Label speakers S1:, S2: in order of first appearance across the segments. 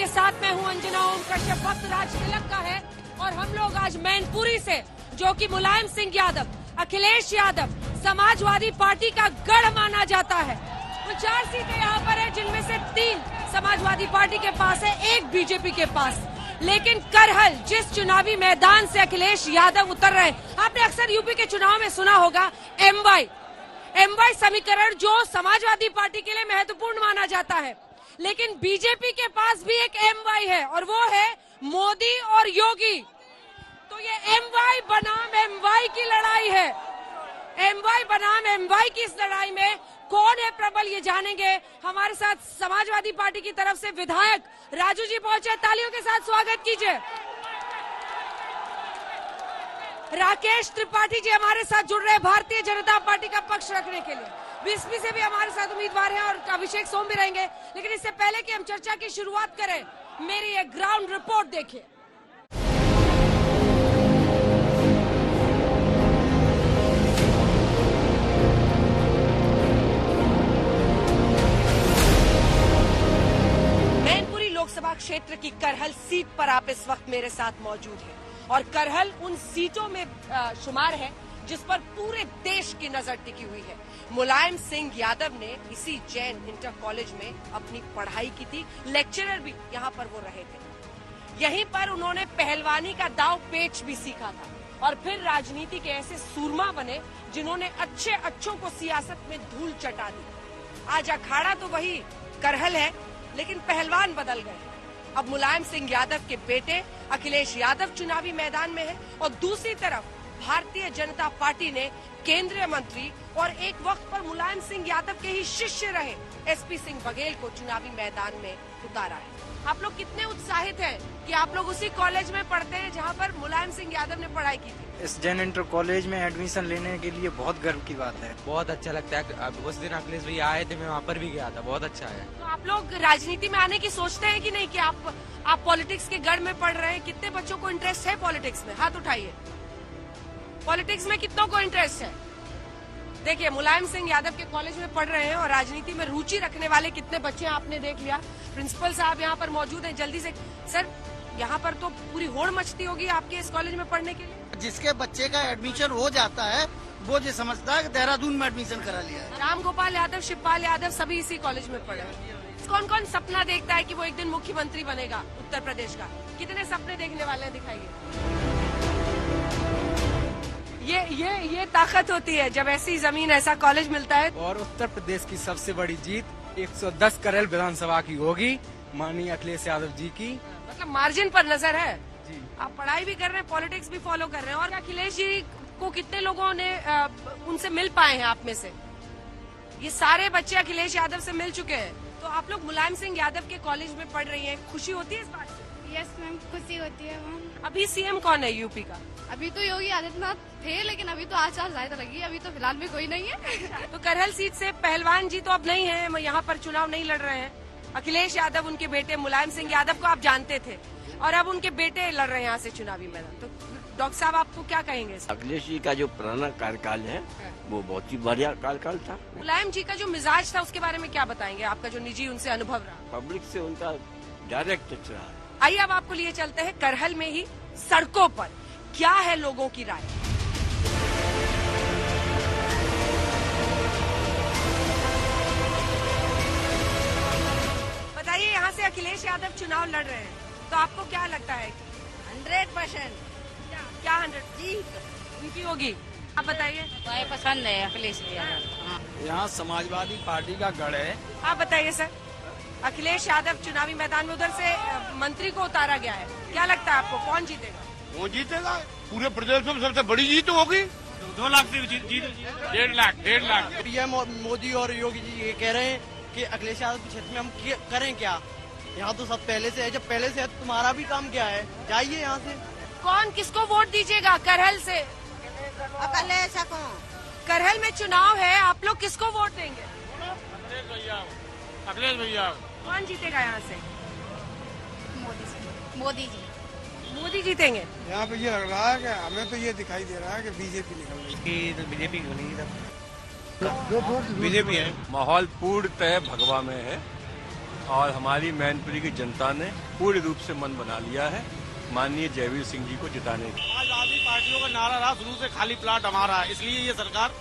S1: आपके साथ मैं हूं अंजना ओम कश्यप। वक्त राज तिलक का है और हम लोग आज मैनपुरी से, जो कि मुलायम सिंह यादव, अखिलेश यादव, समाजवादी पार्टी का गढ़ माना जाता है। तो 4 सीटें यहाँ पर है, जिनमें से 3 समाजवादी पार्टी के पास है, 1 बीजेपी के पास। लेकिन करहल, जिस चुनावी मैदान से अखिलेश यादव उतर रहे हैं, आपने अक्सर यूपी के चुनाव में सुना होगा एमवाई समीकरण, जो समाजवादी पार्टी के लिए महत्वपूर्ण माना जाता है। लेकिन बीजेपी के पास भी एक एमवाई है और वो है मोदी और योगी। तो ये एमवाई बनाम एमवाई की लड़ाई है। एमवाई बनाम एमवाई की इस लड़ाई में कौन है प्रबल, ये जानेंगे। हमारे साथ समाजवादी पार्टी की तरफ से विधायक राजू जी पहुंचे, तालियों के साथ स्वागत कीजिए। राकेश त्रिपाठी जी हमारे साथ जुड़ रहे हैं भारतीय जनता पार्टी का पक्ष रखने के लिए। बीएसपी से भी हमारे साथ उम्मीदवार हैं और अभिषेक सोम भी रहेंगे। लेकिन इससे पहले कि हम चर्चा की शुरुआत करें, मेरी एक ग्राउंड रिपोर्ट देखिए। मैनपुरी लोकसभा क्षेत्र की करहल सीट पर आप इस वक्त मेरे साथ मौजूद हैं और करहल उन सीटों में शुमार है जिस पर पूरे देश की नजर टिकी हुई है। मुलायम सिंह यादव ने इसी जैन इंटर कॉलेज में अपनी पढ़ाई की थी, लेक्चरर भी यहाँ पर वो रहे थे। यहीं पर उन्होंने पहलवानी का दाव पेच भी सीखा था और फिर राजनीति के ऐसे सूरमा बने जिन्होंने अच्छों को सियासत में धूल चटा दी। आज अखाड़ा तो वही करहल है, लेकिन पहलवान बदल गए। अब मुलायम सिंह यादव के बेटे अखिलेश यादव चुनावी मैदान में है और दूसरी तरफ भारतीय जनता पार्टी ने केंद्रीय मंत्री और एक वक्त पर मुलायम सिंह यादव के ही शिष्य रहे एसपी सिंह बघेल को चुनावी मैदान में उतारा है। आप लोग कितने उत्साहित हैं कि आप लोग उसी कॉलेज में पढ़ते हैं जहां पर मुलायम सिंह यादव ने पढ़ाई की थी?
S2: इस जैन इंटर कॉलेज में एडमिशन लेने के लिए बहुत गर्व की बात है।
S3: बहुत अच्छा लगता है। उस दिन अखिलेश भैया आए थे, मैं वहाँ पर भी गया था। बहुत अच्छा है।
S1: तो आप लोग राजनीति में आने की सोचते हैं कि नहीं, कि आप पॉलिटिक्स के गढ़ में पढ़ रहे हैं? कितने बच्चों को इंटरेस्ट है पॉलिटिक्स में? हाथ उठाइए। पॉलिटिक्स में कितनों को इंटरेस्ट है? देखिए, मुलायम सिंह यादव के कॉलेज में पढ़ रहे हैं और राजनीति में रुचि रखने वाले कितने बच्चे आपने देख लिया। प्रिंसिपल साहब यहाँ पर मौजूद हैं, जल्दी से। सर, यहाँ पर तो पूरी होड़ मचती होगी आपके इस कॉलेज में पढ़ने के लिए।
S4: जिसके बच्चे का एडमिशन हो जाता है वो ये समझता है कि देहरादून में एडमिशन करा लिया है।
S1: राम गोपाल यादव, शिवपाल यादव सभी इसी कॉलेज में पढ़े। कौन कौन सपना देखता है कि वो एक दिन मुख्यमंत्री बनेगा उत्तर प्रदेश का? कितने सपने देखने वाले हैं, दिखाइए। ये ताकत होती है जब ऐसी जमीन, ऐसा कॉलेज मिलता है।
S3: और उत्तर प्रदेश की सबसे बड़ी जीत 110 करहल विधानसभा की होगी, माननीय अखिलेश यादव जी की।
S1: मतलब मार्जिन पर नजर है
S3: जी।
S1: आप पढ़ाई भी कर रहे हैं, पॉलिटिक्स भी फॉलो कर रहे हैं। और अखिलेश जी को कितने लोगों ने उनसे मिल पाए हैं आप में से? ये सारे बच्चे अखिलेश यादव से मिल चुके हैं। तो आप लोग मुलायम सिंह यादव के कॉलेज में पढ़ रही हैं, खुशी होती है इस बात से?
S5: यस मैम, खुशी होती है मैम।
S1: अभी सीएम कौन है यूपी का?
S5: अभी तो योगी आदित्यनाथ थे, लेकिन अभी तो आचार संहिता लगी, अभी तो फिलहाल में कोई नहीं है।
S1: तो करहल सीट से पहलवान जी तो अब नहीं है, यहाँ पर चुनाव नहीं लड़ रहे हैं। अखिलेश यादव, उनके बेटे मुलायम सिंह यादव को आप जानते थे और अब उनके बेटे लड़ रहे हैं यहाँ से चुनावी मैदान। तो डॉक्टर साहब, आपको क्या कहेंगे?
S6: अखिलेश जी का जो पुराना कार्यकाल है वो बहुत ही बढ़िया कार्यकाल था।
S1: मुलायम जी का जो मिजाज था उसके बारे में क्या बताएंगे? आपका जो निजी उनसे अनुभव रहा।
S6: पब्लिक से उनका डायरेक्ट टच रहा।
S1: आइए अब आपको लिए चलते हैं करहल में ही सड़कों पर, क्या है लोगों की राय। बताइए, यहाँ से अखिलेश यादव चुनाव लड़ रहे हैं, तो आपको क्या लगता है?
S5: 100%
S1: क्या 100 जीत उनकी होगी? आप बताइए।
S5: मुझे पसंद है अखिलेश यादव।
S2: यहाँ समाजवादी पार्टी का गढ़ है।
S1: आप बताइए सर, अखिलेश यादव चुनावी मैदान में, उधर से मंत्री को उतारा गया है, क्या लगता है आपको कौन जीतेगा?
S7: वो जीतेगा, पूरे प्रदेश में सबसे बड़ी जीत होगी। 2 लाख से जीत 1.5 लाख।
S4: ये मोदी और योगी जी ये कह रहे हैं कि अखिलेश यादव के क्षेत्र में हम करें क्या? यहाँ तो सब पहले से है, जब पहले से है तो तुम्हारा भी काम क्या है? जाइए यहाँ से।
S1: कौन किसको वोट दीजिएगा करहल से?
S5: अखिलेश को।
S1: करहल में चुनाव है, आप लोग किसको वोट देंगे?
S7: अखिलेश भैया।
S1: कौन जीतेगा यहाँ से?
S5: मोदी जी।
S1: मोदी जीतेंगे।
S8: यहाँ पे ये लग रहा है कि हमें तो ये दिखाई दे रहा है कि बीजेपी निकल रही है।
S3: बीजेपी क्यों नहीं?
S7: बीजेपी है।
S9: माहौल पूर्णतः भगवा में है और हमारी मैनपुरी की जनता ने पूर्ण रूप से मन बना लिया है माननीय जयवीर सिंह जी को जिताने की।
S7: समाजवादी पार्टियों का नारा रहा शुरू से खाली प्लाट हमारा, इसलिए ये सरकार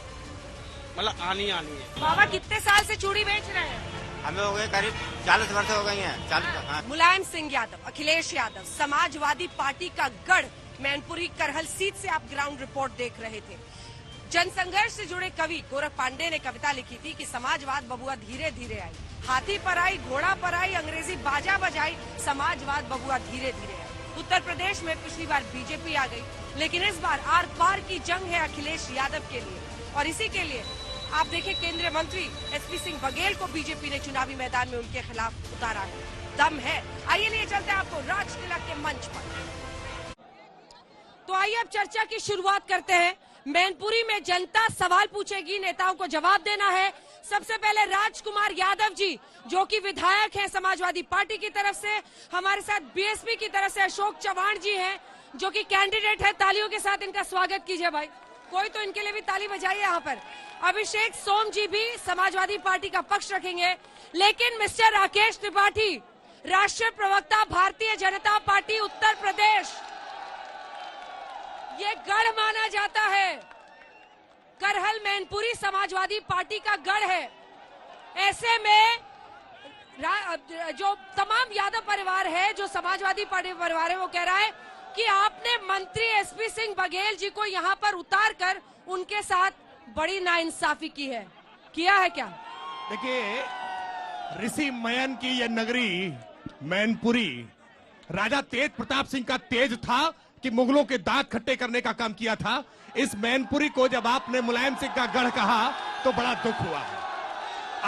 S7: मतलब आनी है।
S1: बाबा कितने साल से चूड़ी बेच रहे हैं?
S2: हमें हो गए करीब 40 वर्ष हो गई हैं। 40। हाँ।
S1: मुलायम सिंह यादव, अखिलेश यादव, समाजवादी पार्टी का गढ़ मैनपुरी करहल सीट से आप ग्राउंड रिपोर्ट देख रहे थे। जनसंघर्ष से जुड़े कवि गोरख पांडे ने कविता लिखी थी कि समाजवाद बबुआ धीरे धीरे आई, हाथी पर आई, घोड़ा पर आई, अंग्रेजी बाजा बजाई, समाजवाद बबुआ धीरे धीरे आई। उत्तर प्रदेश में पिछली बार बीजेपी आ गई, लेकिन इस बार आर पार की जंग है अखिलेश यादव के लिए। और इसी के लिए आप देखिए केंद्रीय मंत्री एसपी सिंह बघेल को बीजेपी ने चुनावी मैदान में उनके खिलाफ उतारा है। दम है। आइए लिए चलते हैं आपको राजकिला के मंच पर। तो आइए अब चर्चा की शुरुआत करते हैं। मैनपुरी में जनता सवाल पूछेगी, नेताओं को जवाब देना है। सबसे पहले राजकुमार यादव जी, जो कि विधायक हैं समाजवादी पार्टी की तरफ से। हमारे साथ बीएसपी की तरफ से अशोक चव्हाण जी हैं, जो कि कैंडिडेट है। तालियों के साथ इनका स्वागत कीजिए भाई, कोई तो इनके लिए भी ताली बजाइए यहाँ पर। अभिषेक सोम जी भी समाजवादी पार्टी का पक्ष रखेंगे, लेकिन मिस्टर राकेश त्रिपाठी, राष्ट्रीय प्रवक्ता भारतीय जनता पार्टी उत्तर प्रदेश, ये गढ़ माना जाता है। करहल मैनपुरी समाजवादी पार्टी का गढ़ है। ऐसे में जो तमाम यादव परिवार है, जो समाजवादी पार्टी परिवार है, वो कह रहा है कि आपने मंत्री एसपी सिंह बघेल जी को यहाँ पर उतार कर उनके साथ बड़ी नाइंसाफी की है। किया है क्या?
S10: देखिए, ऋषि मयन की यह नगरी मैनपुरी राजा तेज प्रताप सिंह का तेज था कि मुगलों के दांत खट्टे करने का काम किया था। इस मैनपुरी को जब आपने मुलायम सिंह का गढ़ कहा तो बड़ा दुख हुआ।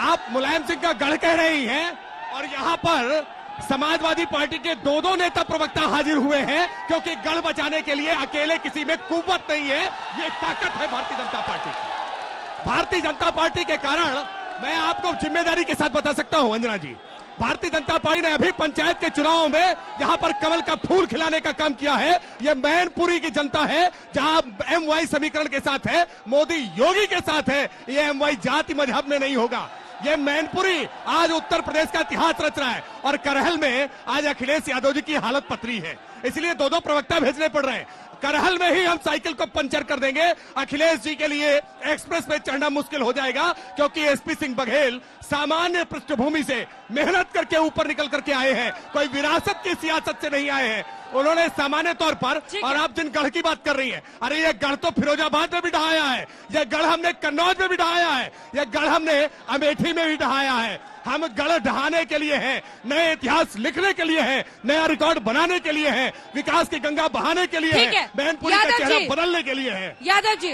S10: आप मुलायम सिंह का गढ़ कह रही हैं और यहाँ पर समाजवादी पार्टी के दो नेता प्रवक्ता हाजिर हुए हैं, क्योंकि गढ़ बचाने के लिए अकेले किसी में कुव्वत नहीं है, ये ताकत है भारतीय जनता पार्टी की। भारतीय जनता पार्टी के कारण मैं आपको जिम्मेदारी के साथ बता सकता हूं अंजना जी, भारतीय जनता पार्टी ने अभी पंचायत के चुनाव में जहां पर कमल का फूल खिलाने का काम किया है, यह मैनपुरी की जनता है, जहां एमवाई समीकरण के साथ है, मोदी योगी के साथ है। यह एमवाई जाति मजहब में नहीं होगा। ये मैनपुरी आज उत्तर प्रदेश का इतिहास रच रहा है और करहल में आज अखिलेश यादव जी की हालत पतरी है, इसलिए दो प्रवक्ता भेजने पड़ रहे हैं। करहल में ही हम साइकिल को पंचर कर देंगे। अखिलेश जी के लिए एक्सप्रेस पे चढ़ना मुश्किल हो जाएगा, क्योंकि एसपी सिंह बघेल सामान्य पृष्ठभूमि से मेहनत करके ऊपर निकल करके आए हैं, कोई विरासत की सियासत से नहीं आए हैं। उन्होंने सामान्य तौर पर, और आप जिन गढ़ की बात कर रही हैं, अरे ये गढ़ तो फिरोजाबाद में भी ढहाया है, यह गढ़ हमने कन्नौज में भी ढहाया है, यह गढ़ हमने अमेठी में भी ढहाया है। हम गढ़ ढहाने के लिए हैं, नए इतिहास लिखने के लिए हैं, नया रिकॉर्ड बनाने के लिए हैं, विकास की गंगा बहाने के लिए है, मैनपुरी का चेहरा बदलने के लिए है।
S1: यादव जी,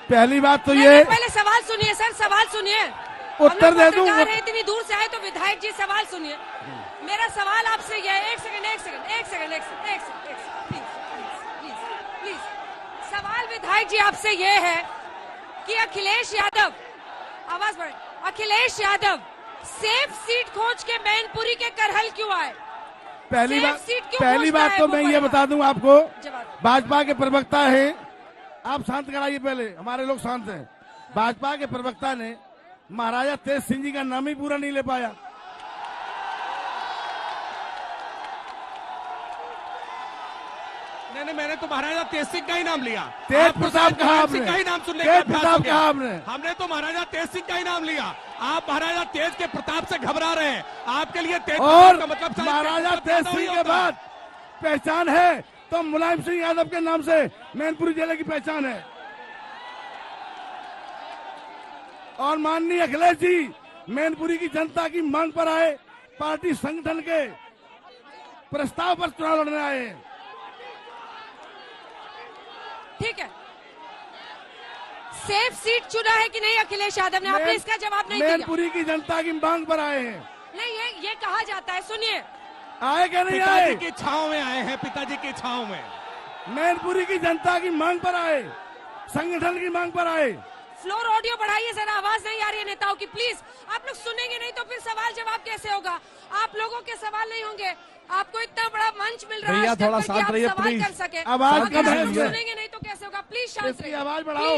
S10: पहली बात तो ये,
S1: पहले सवाल सुनिए सर, सवाल सुनिए,
S10: उत्तर दे दूं।
S1: इतनी दूर से आए तो विधायक जी सवाल सुनिए। मेरा सवाल आपसे यह है, एक सेकंड प्लीज। सवाल विधायक जी आपसे यह है कि अखिलेश यादव, आवाज बढ़े, अखिलेश यादव सेफ सीट खोज के मैनपुरी के करहल क्यों आए?
S10: पहली बात तो मैं ये बता दूं आपको, भाजपा के प्रवक्ता हैं, आप शांत कराइए, पहले हमारे लोग शांत हैं। भाजपा के प्रवक्ता ने महाराजा तेज सिंह जी का नाम ही पूरा नहीं ले पाया। नहीं, मैंने तो महाराजा तेज सिंह का ही नाम लिया। तेज प्रताप का ही नाम सुनने का अभ्यास किया आपने। हमने तो महाराजा तेज सिंह का ही नाम लिया। आप महाराजा तेज के प्रताप से घबरा रहे हैं। आपके लिए तेज प्रताप का मतलब महाराजा तेज सिंह के बाद पहचान है तो मुलायम सिंह यादव के नाम से मैनपुरी जिले की पहचान है। और माननीय अखिलेश जी मैनपुरी की जनता की मांग पर आए, पार्टी संगठन के प्रस्ताव पर चुनाव लड़ने आए हैं।
S1: ठीक है, सेफ सीट चुना है कि नहीं अखिलेश यादव ने? आपने इसका जवाब नहीं दिया।
S10: मैनपुरी की जनता की मांग पर आए हैं।
S1: नहीं, ये कहा जाता है, सुनिए,
S10: आए क्या नहीं आए? पिताजी की छांव में आए हैं, पिताजी की छांव में। मैनपुरी की जनता की मांग पर आए, संगठन की मांग पर आए।
S1: फ्लोर ऑडियो बढ़ाइए जरा, आवाज नहीं आ रही है नेताओं की, प्लीज। आप लोग सुनेंगे नहीं तो फिर सवाल जवाब कैसे होगा? आप लोगों के सवाल नहीं होंगे। आपको इतना बड़ा मंच मिल रहा है, थोड़ा शांत रहिए प्लीज।
S10: आवाज कम है,
S1: सुनेंगे नहीं तो कैसे होगा? प्लीज शांत रहिए,
S10: आवाज बढ़ाओ,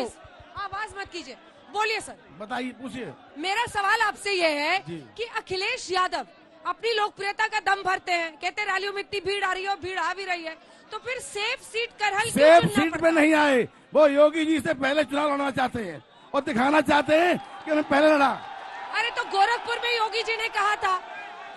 S1: आवाज मत कीजिए। बोलिए सर,
S10: बताइए, पूछिए।
S1: मेरा सवाल आपसे ये है कि अखिलेश यादव अपनी लोकप्रियता का दम भरते हैं, कहते रैलियों में इतनी भीड़ आ रही है और भीड़ आ भी रही है, तो फिर सेफ सीट करहल क्यों
S11: सेफ
S1: चुनना
S11: सीट
S1: पड़ता
S11: पे
S1: है?
S11: नहीं आए, वो योगी जी से पहले चुनाव लड़ना चाहते हैं और दिखाना चाहते हैं कि उन्होंने पहले लड़ा।
S1: अरे तो गोरखपुर में योगी जी ने कहा था,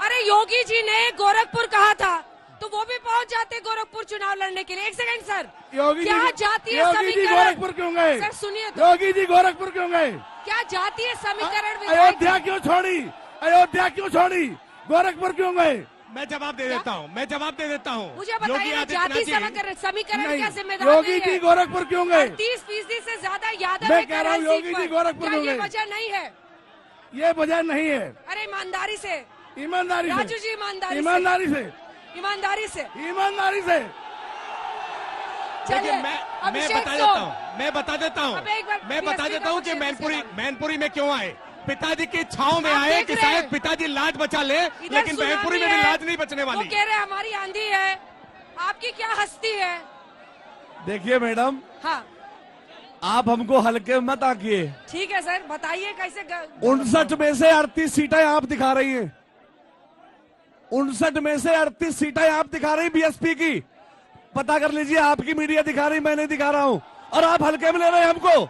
S1: अरे योगी जी ने गोरखपुर कहा था, तो वो भी पहुंच जाते गोरखपुर चुनाव लड़ने के लिए। एक सेकंड सर,
S11: योगी
S1: क्या
S11: जी
S1: जातीय
S11: योगी जी
S1: समीकरण,
S11: गोरखपुर क्यों गए?
S1: सर सुनिए तो,
S11: योगी जी गोरखपुर क्यों गए?
S1: क्या जातीय समीकरण विधायक
S11: अयोध्या क्यों छोड़ी? अयोध्या क्यों छोड़ी? गोरखपुर क्यों गए?
S10: मैं जवाब दे देता हूँ, मैं जवाब दे देता हूँ।
S1: मुझे बताइए ना, जाति समीकरण
S11: नहीं,
S1: क्या जिम्मेदार
S11: योगी जी गोरखपुर क्यों गए?
S1: 30% से ज्यादा यादव
S11: मैं
S1: है
S11: कह रहा हूँ,
S1: करहल
S11: योगी
S1: सीट
S11: जी
S1: पर।
S11: गोरखपुर
S1: क्या
S11: क्यों
S1: ये
S11: गए?
S1: वजह नहीं है?
S11: ये वजह नहीं है।
S1: अरे ईमानदारी से,
S11: ईमानदारी
S1: राजू
S11: से,
S1: जी ईमानदारी
S11: ईमानदारी से,
S1: ईमानदारी से
S11: ईमानदारी से।
S10: देखिए,
S1: चलिए,
S10: मैं
S1: अभिषेक
S10: बता
S1: सोम।
S10: देता हूँ, मैं बता देता हूँ,
S1: अब एक बार
S10: मैं बता
S1: DSP
S10: देता हूँ कि
S1: का
S10: मैनपुरी में क्यों आए। पिताजी की छाव में
S1: आप
S10: आए
S1: देख
S10: कि
S1: रहे हैं।
S10: शायद पिताजी लाज बचा ले,
S1: इधर
S10: लेकिन
S1: सुनामी
S10: मैनपुरी में भी
S1: है,
S10: लाज नहीं बचने
S1: वो
S10: वाली।
S1: कह रहे हैं हमारी आंधी है, आपकी क्या हस्ती है?
S11: देखिए मैडम,
S1: हाँ
S11: आप हमको हल्के मत आकिए।
S1: ठीक है सर, बताइए कैसे
S11: 59 में से 38 सीटें आप दिखा रही हैं। 59 में से 38 सीटें आप दिखा रही बीएसपी की। पता कर लीजिए, आपकी मीडिया दिखा रही, मैं नहीं दिखा रहा हूं। और आप हल्के में ले रहे हैं हमको।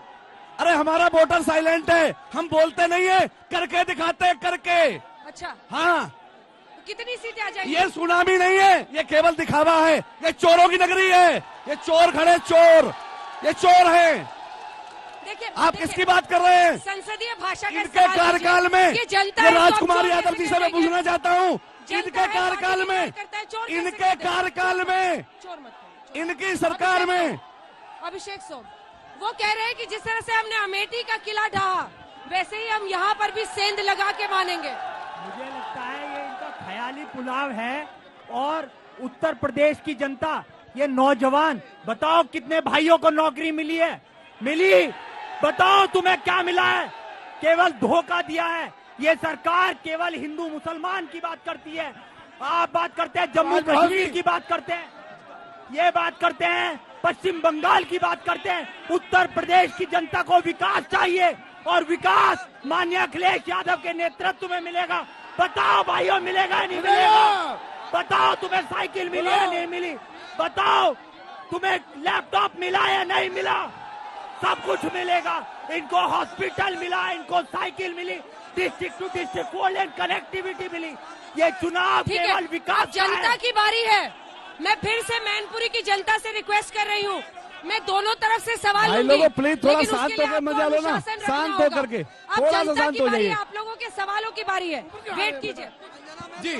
S11: अरे हमारा वोटर साइलेंट है, हम बोलते नहीं है, करके दिखाते हैं, करके।
S1: अच्छा,
S11: हाँ,
S1: तो कितनी सीटें आ जाएंगी?
S11: ये सुनामी नहीं है, ये केवल दिखावा है। ये चोरों की नगरी है, ये चोर खड़े, चोर, ये चोर हैं।
S1: देखिए,
S11: आप किसकी बात कर रहे हैं?
S1: संसदीय भाषा का
S11: इनके
S1: इस्तेमाल
S11: कार्यकाल
S1: कीजिए।
S11: में,
S1: ये जनता
S11: ये
S1: है, तो आप
S11: राजकुमार
S1: चोर
S11: यादव
S1: कैसे
S11: जी से मैं
S1: कहेंगे?
S11: पूछना चाहता हूँ,
S1: जनता
S11: इनके
S1: है,
S11: कार्यकाल
S1: पार्टी
S11: में,
S1: की करता है, चोर कैसे
S11: इनके
S1: कहते हैं?
S11: कार्यकाल में,
S1: चोर मत कहो।
S11: इनकी सरकार में।
S1: अभिषेक सोम, वो कह रहे हैं कि जिस तरह से हमने अमेठी का किला ढहा, वैसे ही हम यहाँ पर भी सेंध लगा के मानेंगे।
S12: मुझे लगता है ये इनका ख्याली पुलाव है। और उत्तर प्रदेश की जनता, ये नौजवान, बताओ कितने भाइयों को नौकरी मिली है? मिली? बताओ तुम्हें क्या मिला है? केवल धोखा दिया है। ये सरकार केवल हिंदू मुसलमान की बात करती है। आप बात करते हैं जम्मू कश्मीर की बात करते हैं, ये बात करते हैं पश्चिम बंगाल की बात करते हैं। उत्तर प्रदेश की जनता को विकास चाहिए, और विकास माननीय अखिलेश यादव के नेतृत्व में मिलेगा। बताओ भाइयों, मिलेगा नहीं मिलेगा? बताओ तुम्हें साइकिल मिली या नहीं मिली? बताओ तुम्हें लैपटॉप मिला या नहीं मिला? सब कुछ मिलेगा। इनको हॉस्पिटल मिला, इनको साइकिल मिली, district to district four lane connectivity मिली। ये चुनाव
S1: ठीक
S12: केवल
S1: है,
S12: विकास
S1: अब जनता की बारी है। मैं फिर से मैनपुरी की जनता से रिक्वेस्ट कर रही हूँ, मैं दोनों तरफ से सवाल
S11: भाई
S1: लूंगी,
S11: लोगों, प्लीज थोड़ा
S1: लेकिन
S11: शांत
S1: उसके लिए
S11: होकर
S1: आपको
S11: मजा लो ना,
S1: अनुशासन रखना
S11: शांत
S1: होगा।
S11: होकर के,
S1: अब
S11: थोड़ा सा
S1: जनता
S11: शांत
S1: की
S11: हो
S1: बारी है,
S11: जाइए।
S1: आप लोगों के सवालों की बारी है, वेट कीजिए।
S3: जी,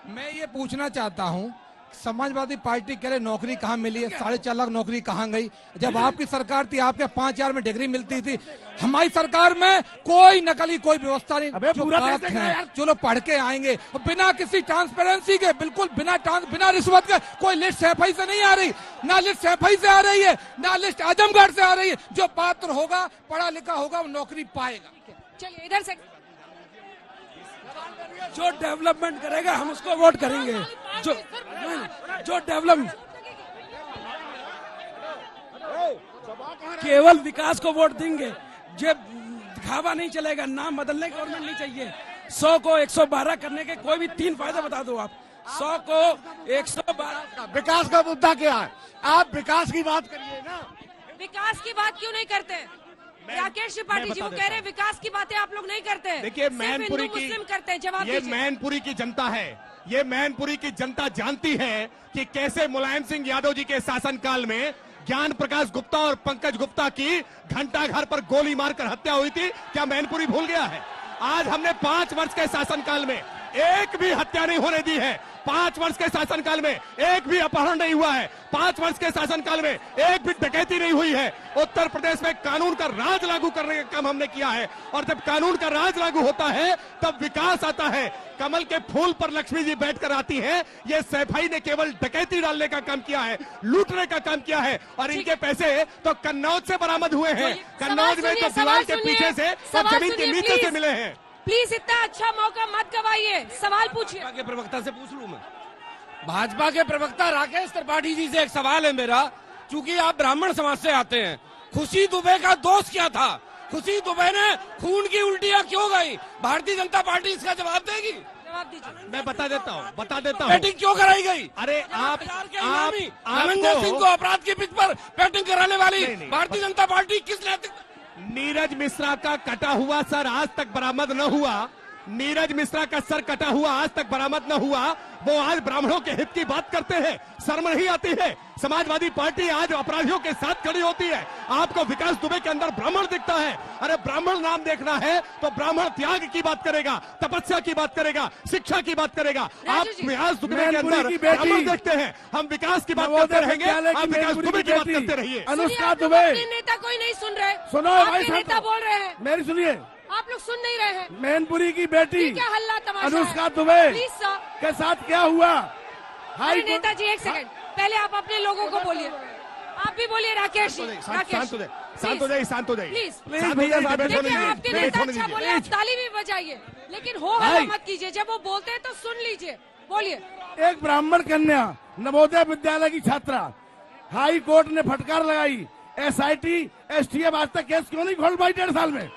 S3: मैं ये पूछना चाहता हूँ, समाजवादी पार्टी कह रहे नौकरी कहाँ मिली है, 4.5 लाख नौकरी कहाँ गई? जब आपकी सरकार थी, आपके 5,000 में डिग्री मिलती थी। हमारी सरकार में कोई नकली कोई व्यवस्था नहीं।
S11: अबे
S3: जो
S11: पूरा
S3: बात
S11: देश
S3: है,
S11: यार।
S3: जो लोग पढ़ के आएंगे बिना किसी ट्रांसपेरेंसी के, बिल्कुल बिना रिश्वत के, कोई लिस्ट सैफई से नहीं आ रही, ना लिस्ट सैफई से आ रही है, ना लिस्ट आजमगढ़ से आ रही है। जो पात्र होगा, पढ़ा लिखा होगा, वो नौकरी पाएगा।
S1: चलिए इधर से,
S11: जो डेवलपमेंट करेगा हम उसको वोट करेंगे। जो डेवलपमेंट, केवल विकास को वोट देंगे। जो दिखावा नहीं चलेगा, नाम बदलने की गवर्नमेंट नहीं चाहिए। 100 को 112 करने के कोई भी 3 फायदे बता दो आप। 100 को 112।
S8: विकास का मुद्दा क्या है? आप विकास की बात करिए ना।
S1: विकास की बात क्यों नहीं करते? राकेश त्रिपाठी जी वो कह रहे हैं विकास की बातें आप लोग नहीं करते।
S10: देखिए,
S1: सिर्फ
S10: मैनपुरी
S1: हिंदू
S10: की
S1: मुस्लिम करते हैं। जवाब
S10: ये
S1: दीजिए।
S10: मैनपुरी की जनता है, ये मैनपुरी की जनता जानती है कि कैसे मुलायम सिंह यादव जी के शासनकाल में ज्ञान प्रकाश गुप्ता और पंकज गुप्ता की घंटा घर पर गोली मारकर हत्या हुई थी। क्या मैनपुरी भूल गया है? आज हमने 5 वर्ष के शासनकाल में एक भी हत्या नहीं होने दी है। 5 वर्ष के शासनकाल में एक भी अपहरण नहीं हुआ है। 5 वर्ष के शासनकाल में एक भी डकैती नहीं हुई है। उत्तर प्रदेश में कानून का राज लागू करने का काम हमने किया है, और जब कानून का राज लागू होता है तब विकास आता है। कमल के फूल पर लक्ष्मी जी बैठकर आती है। ये सैफई ने केवल डकैती डालने का काम किया है, लूटने का काम किया है, और इनके पैसे तो कन्नौज से बरामद हुए हैं। कन्नौज में तो दीवार के पीछे से और जमीन के नीचे से मिले हैं।
S1: प्लीज इतना अच्छा मौका मत गवाइए, सवाल पूछिए।
S11: के प्रवक्ता से पूछ लूं मैं? भाजपा के प्रवक्ता राकेश त्रिपाठी जी से एक सवाल है मेरा। चूंकि आप ब्राह्मण समाज से आते हैं, खुशी दुबे का दोष क्या था? खुशी दुबे ने खून की उल्टियां क्यों गई? भारतीय जनता पार्टी इसका जवाब देगी?
S1: जवाब दीजिए।
S10: मैं बता देता हूँ
S11: बैटिंग क्यों कराई गई?
S10: अरे आप
S11: धर्मेंद्र सिंह को अपराध की पिच पर बैटिंग कराने वाली भारतीय जनता पार्टी किस नैतिक?
S10: नीरज मिश्रा का कटा हुआ सर आज तक बरामद न हुआ। नीरज मिश्रा का सर कटा हुआ आज तक बरामद न हुआ। वो आज ब्राह्मणों के हित की बात करते हैं, शर्म नहीं आती है? समाजवादी पार्टी आज अपराधियों के साथ खड़ी होती है। आपको विकास दुबे के अंदर ब्राह्मण दिखता है। अरे ब्राह्मण नाम देखना है तो ब्राह्मण त्याग की बात करेगा, तपस्या की बात करेगा, शिक्षा की बात करेगा। आप विकास दुबे के अंदर ब्राह्मण देखते हैं। हम विकास की बात करते रहेंगे, आप विकास दुबे की बात करते रहिए।
S1: अनुष्का दुबे नेता कोई नहीं सुन रहे,
S11: सुनो भाई,
S1: नेता बोल रहे हैं,
S11: मेरी सुनिए।
S1: आप लोग सुन नहीं रहे हैं।
S11: मैनपुरी की बेटी
S1: क्या हल्ला तमाशा
S11: अनुष्का दुबे
S1: प्लीज सर
S11: के साथ क्या हुआ?
S1: अरे नेताजी एक सेकंड, पहले आप अपने लोगों को बोलिए। आप भी बोलिए राकेश जी।
S10: शांत हो जाइए
S1: प्लीज
S11: भैया।
S1: देखिए आपके नेता अच्छा बोले, आप ताली भी बजाइए, लेकिन हो हल्ला मत कीजिए। जब वो बोलते हैं तो सुन लीजिए, बोलिए।
S11: एक ब्राह्मण कन्या नवोदय विद्यालय की छात्रा, हाई कोर्ट ने फटकार लगाई, SIT STF आज तक केस क्यों नहीं खोल पाई 1.5 साल में?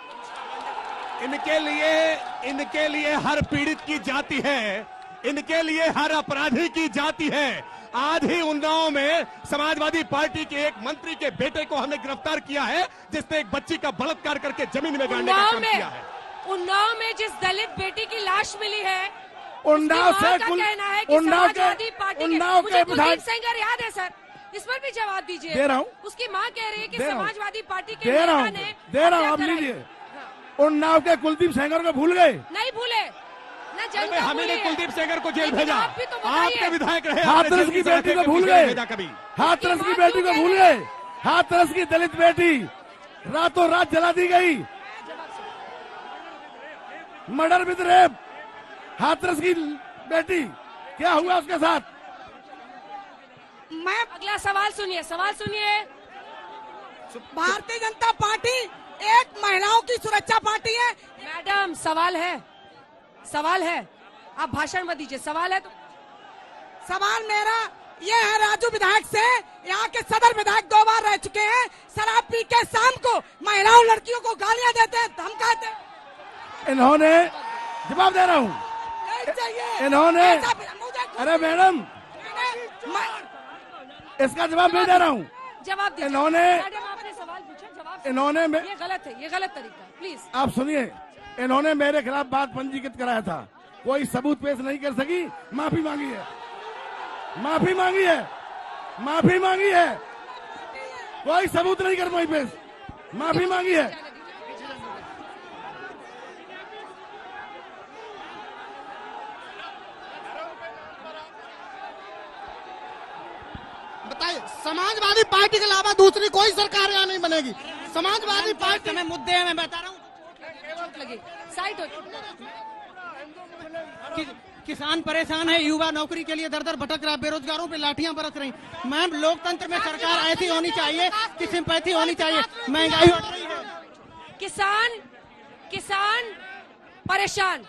S10: इनके लिए हर पीड़ित की जाति है, इनके लिए हर अपराधी की जाति है। आज ही उन्नाव में समाजवादी पार्टी के एक मंत्री के बेटे को हमने गिरफ्तार किया है, जिसने एक बच्ची का बलात्कार करके जमीन में गाड़ने का काम किया है।
S1: उन्नाव में जिस दलित बेटी की लाश मिली है,
S11: उन्नाव से
S1: कहना है कि समाजवादी पार्टी के कुलदीप सेंगर याद है सर, इस पर भी जवाब दीजिए।
S11: दे रहा हूँ।
S1: उसकी माँ कह रही है कि समाजवादी पार्टी के
S11: दे रहा हूँ, आप लीजिए। उन्नाव के कुलदीप सेंगर को भूल गए?
S1: नहीं भूले ना, जनता
S10: हमने कुलदीप सेंगर को जेल भेजा।
S1: तो
S10: आपके विधायक रहे,
S11: हाथरस की बेटी को भूल गए? हाथरस की बेटी को भूल गए? हाथरस की दलित बेटी रातों रात जला दी गई, मर्डर विद रेप। हाथरस की बेटी, क्या हुआ उसके साथ?
S1: मैं अगला सवाल सुनिए,
S13: भारतीय जनता पार्टी एक महिलाओं की सुरक्षा पार्टी है।
S1: मैडम सवाल है, आप भाषण मत दीजिए। सवाल है तो
S13: सवाल मेरा ये है, राजू विधायक से, यहाँ के सदर विधायक 2 बार रह चुके हैं, शराब पी के शाम को महिलाओं लड़कियों को गालियां देते हैं, धमकाते हैं।
S11: इन्होंने जवाब दे रहा हूँ, इन्होंने, अरे मैडम इसका जवाब नहीं दे रहा हूँ।
S1: जवाब दीजिए।
S11: इन्होंने
S1: सवाल पूछा, जवाब
S11: इन्होंने
S1: ये गलत है, ये गलत तरीका, प्लीज
S11: आप सुनिए। इन्होंने मेरे खिलाफ बात पंजीकृत कराया था, कोई सबूत पेश नहीं कर सकी, माफी मांगी है, कोई सबूत नहीं कर पाई पेश, माफी मांगी है।
S13: बताइए, समाजवादी पार्टी के अलावा दूसरी कोई सरकार यहाँ नहीं बनेगी। समाजवादी पार्टी में मुद्दे हैं, मैं बता रहा हूँ।
S1: साइड हो।
S13: किसान परेशान है, युवा नौकरी के लिए दर दर भटक रहा, बेरोजगारों पे लाठियां बरस रही। मैम, लोकतंत्र में सरकार ऐसी होनी चाहिए कि सिंपैथी होनी चाहिए। महंगाई बढ़ रही है,
S1: किसान परेशान,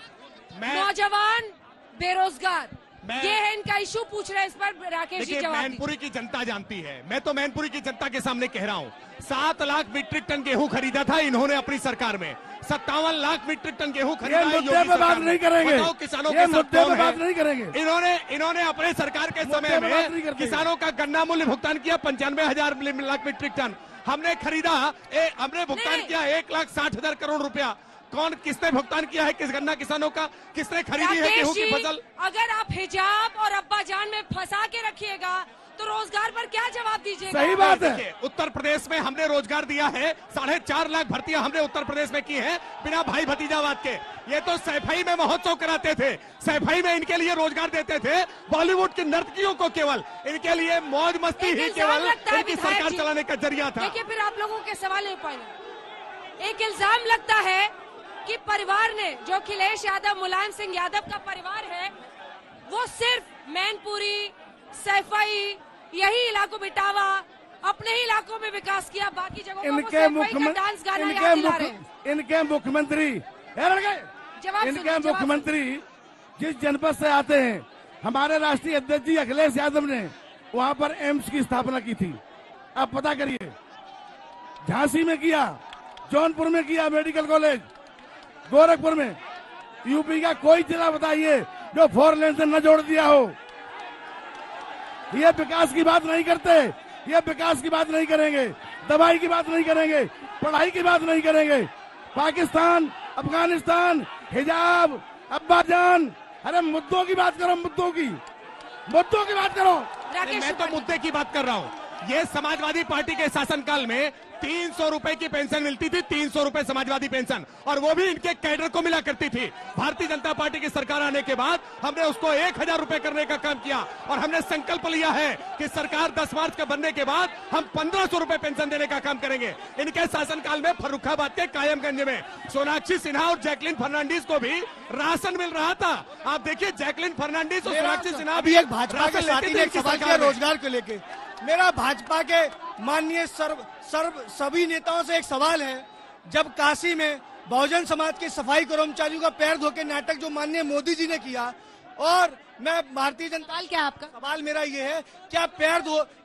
S1: नौजवान बेरोजगार, ये है इनका इशू। पूछ रहे हैं इस पर राकेश जी जवाब।
S10: मैनपुरी की जनता जानती है, मैं तो मैनपुरी की जनता के सामने कह रहा हूँ। 7 लाख मीट्रिक टन गेहूं खरीदा था इन्होंने अपनी सरकार में, 57 लाख मीट्रिक टन गेहूं खरीदा है योगी सरकार
S11: बात नहीं करेंगे,
S10: किसानों के
S11: मुद्दे पे बात नहीं करेंगे।
S10: इन्होंने अपने सरकार के समय में किसानों का गन्ना मूल्य भुगतान किया 95,000 लाख मीट्रिक टन। हमने खरीदा, हमने भुगतान किया 1,60,000 करोड़ रुपया। किसने भुगतान किया है किस गन्ना किसानों का? किसने खरीदी है गेहूं की फसल?
S1: अगर आप हिजाब और अब्बाजान में फंसा के रखिएगा तो रोजगार पर क्या जवाब दीजिएगा?
S11: सही बात है।
S10: उत्तर प्रदेश में हमने रोजगार दिया है, 4.5 लाख भर्तियां हमने उत्तर प्रदेश में की है बिना भाई भतीजावाद के। ये तो सैफई में महोत्सव कराते थे, सैफई में इनके लिए रोजगार देते थे, बॉलीवुड की नर्तकियों को केवल, इनके लिए मौज मस्ती ही केवल इनकी सरकार चलाने का जरिया था।
S1: देखिए, फिर आप लोगों के सवाल नहीं पाएंगे। एक इल्जाम लगता है कि परिवार ने, जो अखिलेश यादव, मुलायम सिंह यादव का परिवार है, वो सिर्फ मैनपुरी, सैफई, यही इलाकों में इटावा, अपने ही इलाकों में विकास किया, बाकी जगहों पर
S11: इनके मुख्यमंत्री जिस जनपद से आते हैं, हमारे राष्ट्रीय अध्यक्ष जी अखिलेश यादव ने वहां पर एम्स की स्थापना की थी। आप पता करिए, झांसी में किया, जौनपुर में किया मेडिकल कॉलेज, गोरखपुर में, यूपी का कोई जिला बताइए जो 4 लेन से न जोड़ दिया हो। ये विकास की बात नहीं करते, ये विकास की बात नहीं करेंगे, दवाई की बात नहीं करेंगे, पढ़ाई की बात नहीं करेंगे। पाकिस्तान, अफगानिस्तान, हिजाब, अब्बाजान, अरे मुद्दों की बात करो, मुद्दों की बात करो।
S10: मैं तो मुद्दे की बात कर रहा हूँ। ये समाजवादी पार्टी के शासनकाल में 300 रुपए की पेंशन मिलती थी, 300 रुपए समाजवादी पेंशन, और वो भी इनके कैडर को मिला करती थी। भारतीय जनता पार्टी की सरकार आने के बाद हमने उसको 1000 रुपए करने का काम किया और हमने संकल्प लिया है कि सरकार 10 मार्च के बनने के बाद हम 1500 रुपए पेंशन देने का काम करेंगे। इनके शासनकाल में फर्रुखाबाद के कायमगंज में सोनाक्षी सिन्हा और जैकलिन फर्नांडिस को भी राशन मिल रहा था। आप देखिए, जैकलिन फर्नांडिस और सोनाक्षी सिन्हा
S4: अभी एक भाजपा के साथी ने एक सवाल किया रोजगार को लेके। मेरा भाजपा के माननीय सभी नेताओं से एक सवाल है, जब काशी में बहुजन समाज के सफाई कर्मचारियों का पैर धो के नाटक जो माननीय मोदी जी ने किया, और मैं भारतीय जनता,
S1: सवाल क्या है आपका?
S4: सवाल मेरा ये है, क्या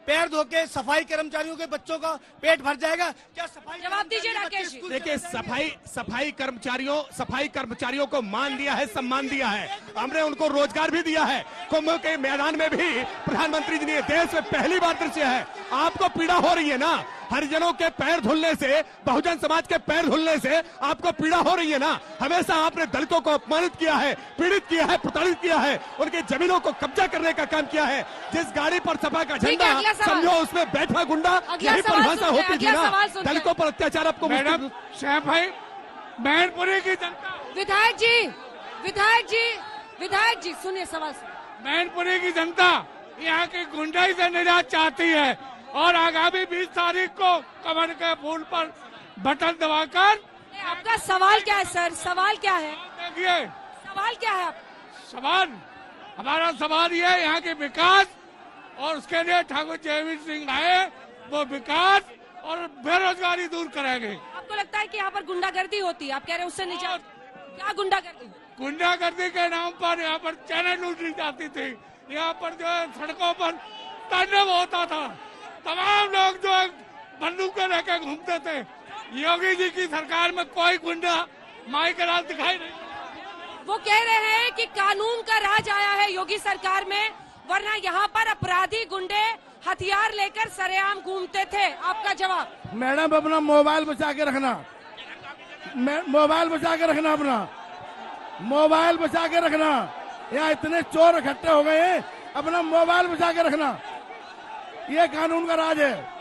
S4: पैर धो के सफाई कर्मचारियों के बच्चों का पेट भर जाएगा? क्या सफाई
S1: जवाब दीजिए राकेश जी।
S10: देखिए, सफाई कर्मचारियों को मान दिया है, सम्मान दिया है, हमने उनको रोजगार भी दिया है। कुंभ के मैदान में भी प्रधानमंत्री जी ने देश में पहली बार दृश्य है। आपको पीड़ा हो रही है ना हरिजनों के पैर धुलने से, बहुजन समाज के पैर धुलने से आपको पीड़ा हो रही है ना। हमेशा आपने दलितों को अपमानित किया है, पीड़ित किया है, प्रताड़ित किया है, उनके जमीनों को कब्जा करने का काम किया है। जिस गाड़ी पर सपा का झंडा, समझो उसमें बैठा गुंडा, यही परिभाषा होती थी ना। दलितों पर अत्याचार आपको।
S7: मैडम श्याम भाई, मैनपुरी की जनता,
S1: विधायक जी सुनिए सवाल।
S7: मैनपुरी की जनता यहाँ की गुंडाई से निजात चाहती है और आगामी 20 तारीख को कमल के फूल पर बटन दबाकर।
S1: आपका सवाल क्या है सर? सवाल क्या है?
S7: देखिए,
S1: सवाल क्या है?
S7: हमारा सवाल ये है, यहाँ के विकास, और उसके लिए ठाकुर जयवीर सिंह आए, वो विकास और बेरोजगारी दूर करेंगे।
S1: आपको लगता है कि यहाँ पर गुंडागर्दी होती है? आप कह रहे हैं उससे निजात। क्या गुंडागर्दी?
S7: गुंडागर्दी के नाम पर यहाँ पर चैनल लूटी जाती थी, यहाँ पर जो है सड़कों पर तांडव होता था, तमाम लोग जो है बंदूकें लेकर घूमते थे। योगी जी की सरकार में कोई गुंडा माई के रात दिखाई नहीं।
S1: वो कह रहे हैं कि कानून का राज आया है योगी सरकार में, वरना यहाँ पर अपराधी गुंडे हथियार लेकर सरेआम घूमते थे। आपका जवाब?
S11: मैडम अपना मोबाइल बचा के रखना, मोबाइल बचा के रखना, अपना मोबाइल बचा के रखना। यहाँ इतने चोर इकट्ठे हो गए हैं, अपना मोबाइल बचा के रखना। ये कानून का राज है।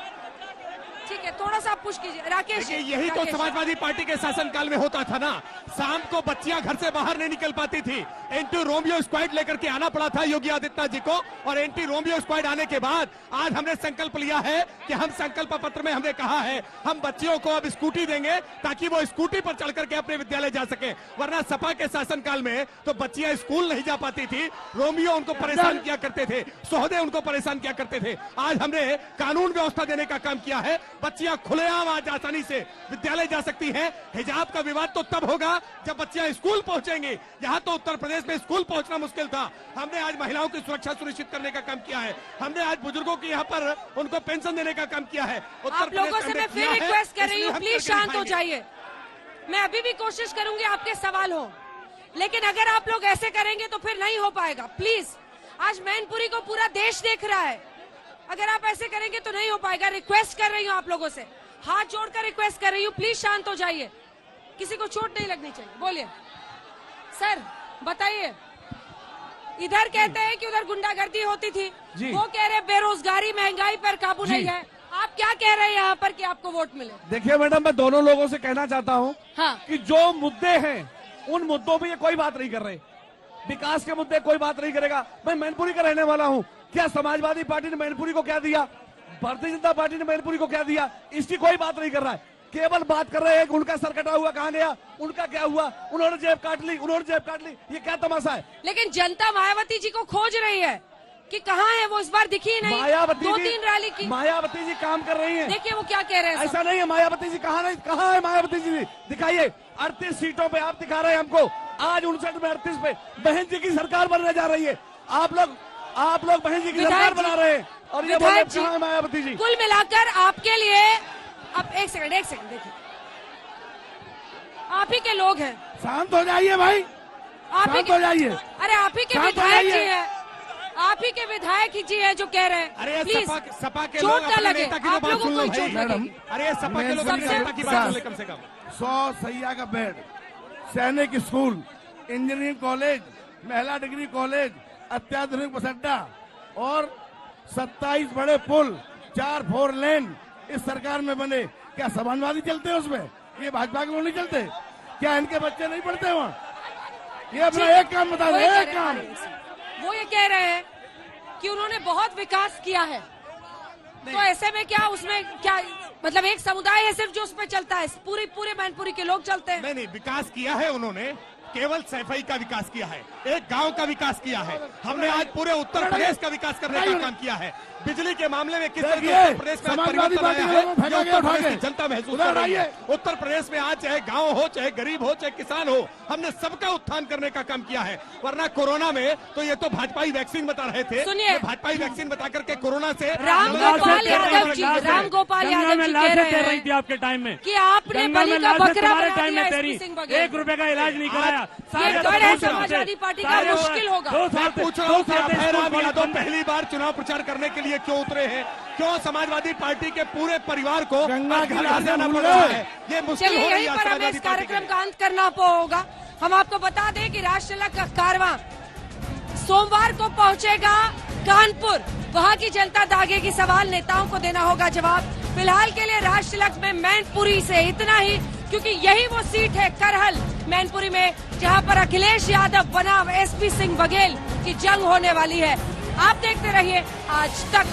S1: ठीक है, थोड़ा सा पुश कीजिए राकेश।
S10: यही तो समाजवादी पार्टी के शासनकाल में होता था ना। शाम को बच्चियां घर से बाहर नहीं निकल पाती थी, एंटी रोमियो स्क्वाड लेकर के आना पड़ा था योगी आदित्यनाथ जी को। और एंटी रोमियो स्क्वाड आने के बाद आज हमने संकल्प लिया है कि हम संकल्प पत्र में हमने कहा है हम बच्चियों को अब स्कूटी देंगे ताकि वो स्कूटी पर चढ़ करके अपने विद्यालय जा सके। वरना सपा के शासनकाल में तो बच्चियां स्कूल नहीं जा पाती थी, रोमियो उनको परेशान किया करते थे, सोहदे उनको परेशान किया करते थे। आज हमने कानून व्यवस्था देने का काम किया है, बच्चियां खुलेआम आज आसानी से विद्यालय जा सकती हैं। हिजाब का विवाद तो तब होगा जब बच्चियां स्कूल पहुंचेंगी। यहाँ तो उत्तर प्रदेश में स्कूल पहुंचना मुश्किल था। हमने आज महिलाओं की सुरक्षा सुनिश्चित करने का काम किया है। हमने आज बुजुर्गों की यहाँ पर उनको पेंशन देने का काम किया है।
S1: आप लोगों से मैं फिर रिक्वेस्ट कर रही हूँ, प्लीज शांत हो जाइए। मैं अभी भी कोशिश करूंगी आपके सवाल हो, लेकिन अगर आप लोग ऐसे करेंगे तो फिर नहीं हो पाएगा। प्लीज, आज मैनपुरी को पूरा देश देख रहा है, अगर आप ऐसे करेंगे तो नहीं हो पाएगा। रिक्वेस्ट कर रही हूँ आप लोगों से, हाथ जोड़कर रिक्वेस्ट कर रही हूँ, प्लीज शांत हो जाइए, किसी को चोट नहीं लगनी चाहिए। बोलिए सर, बताइए। इधर कहते हैं कि उधर गुंडागर्दी होती थी, वो कह रहे बेरोजगारी महंगाई पर काबू नहीं है। आप क्या कह रहे हैं यहाँ पर कि आपको वोट मिले?
S11: देखिए मैडम, मैं दोनों लोगों से कहना चाहता हूँ कि जो मुद्दे हैं उन मुद्दों पे ये कोई बात नहीं कर रहे। विकास के मुद्दे कोई बात नहीं करेगा। मैं मैनपुरी का रहने वाला हूँ। क्या समाजवादी पार्टी ने मैनपुरी को क्या दिया, भारतीय जनता पार्टी ने मैनपुरी को क्या दिया, इसकी कोई बात नहीं कर रहा है। केवल बात कर रहे हैं कि उनका सर कटा हुआ कहाँ गया, उनका क्या हुआ, उन्होंने जेब काट ली, उन्होंने जेब काट ली। ये क्या तमाशा है?
S1: लेकिन जनता मायावती जी को खोज रही है कि कहाँ है वो, इस बार दिखी नहीं।
S11: मायावती
S1: 2-3 रैली की
S11: मायावती जी काम कर रही हैं।
S1: देखिए वो क्या कह रहे हैं।
S11: ऐसा नहीं है, मायावती जी कहाँ है मायावती जी? दिखाइए। 38 सीटों पे आप दिखा रहे हैं हमको, आज 59 में 38 पे बहन जी की सरकार बनने जा रही है। आप लोग बहन जी की सरकार बना रहे हैं और ये बोल रहे हैं मायावती जी।
S1: कुल मिलाकर आपके लिए, अब एक सेकंड देखिए, आप ही के लोग हैं।
S11: शांत हो जाइए भाई,
S13: आप ही
S11: शांत हो जाइए।
S13: अरे आप ही के
S11: शांत हो
S13: विधायक जी
S11: जाइए।
S13: है, आप ही के विधायक जी है जो कह रहे हैं।
S10: अरे
S13: प्लीज
S10: सपा के लोग
S13: चोट न
S10: अपने
S13: लगे,
S10: नेता की
S13: आप
S10: बात
S13: लोगों
S10: सुन
S13: को
S10: लो
S13: कोई चोट
S10: भाई।
S13: लगेगी।
S10: अरे सपा के लोग अपने नेता की बात सुन ले कम से कम।
S11: 100 सैया का बेड, सैनिक स्कूल, इंजीनियरिंग कॉलेज, महिला डिग्री कॉलेज, अत्याधुनिक बस अड्डा और 27 बड़े पुल, 4 4 लेन इस सरकार में बने। क्या समाजवादी चलते हैं उसमें? ये भाजपा के लोग नहीं चलते क्या? इनके बच्चे नहीं पढ़ते वहाँ? ये अपना एक काम बता दे, एक काम।
S13: वो ये कह रहे हैं कि उन्होंने बहुत विकास किया है, तो ऐसे में क्या उसमें क्या मतलब एक समुदाय है सिर्फ जो उसमें चलता है, पूरे मैनपुरी के लोग चलते हैं?
S10: नहीं, विकास किया है उन्होंने, केवल सैफई का विकास किया है, एक गांव का विकास किया है। हमने आज पूरे उत्तर प्रदेश का विकास करने का काम किया है। बिजली के मामले में किस तरह उत्तर प्रदेश में परिवर्तन आया है, उत्तर प्रदेश की जनता महसूस कर रही है। उत्तर प्रदेश में आज चाहे गांव हो, चाहे गरीब हो, चाहे किसान हो, हमने सबका उत्थान करने का काम किया है। वरना कोरोना में तो ये तो भाजपाई वैक्सीन बता रहे थे,
S13: सुनिए,
S10: भाजपाई वैक्सीन बता करके कोरोना से
S13: राम गोपाल यादव जी कह रहे हैं
S12: आपके टाइम में
S13: कि आपने बलि का बकरा बना
S12: टाइम
S13: दिया
S12: में
S13: SP
S12: तेरी
S13: सिंह बघेल।
S12: 1 रुपए का इलाज नहीं कराया।
S13: ये गढ़ है समाजवादी पार्टी का, मुश्किल होगा।
S10: मैं पूछ रहा हूँ कि अभयराम यादव पहली बार चुनाव प्रचार करने के लिए क्यों उतरे हैं? क्यों समाजवादी पार्टी के पूरे परिवार को
S11: गंगा की
S10: घर जाना पड़ रहा है? ये मुश्किल
S13: चलिए
S10: हो रही
S13: यहीं
S10: है
S13: पर हमें
S10: समाजवादी
S13: इस
S10: पार्टी के
S13: कार्यक्रम
S10: लिए।
S13: का अंत करना होगा। हम आपको बता दें कि राष्ट्रलक का कारवां सोमवार को पहुंचेगा कानपुर। वहां की जनता दागेगी सवाल, नेताओं को देना होगा जवाब। फिलहाल के लिए राष्ट्रलक में मैनपुरी से इतना ही, क्योंकि यही वो सीट है करहल मैनपुरी में जहां पर अखिलेश यादव बनाम SP सिंह बघेल की जंग होने वाली है। आप देखते रहिए आज तक।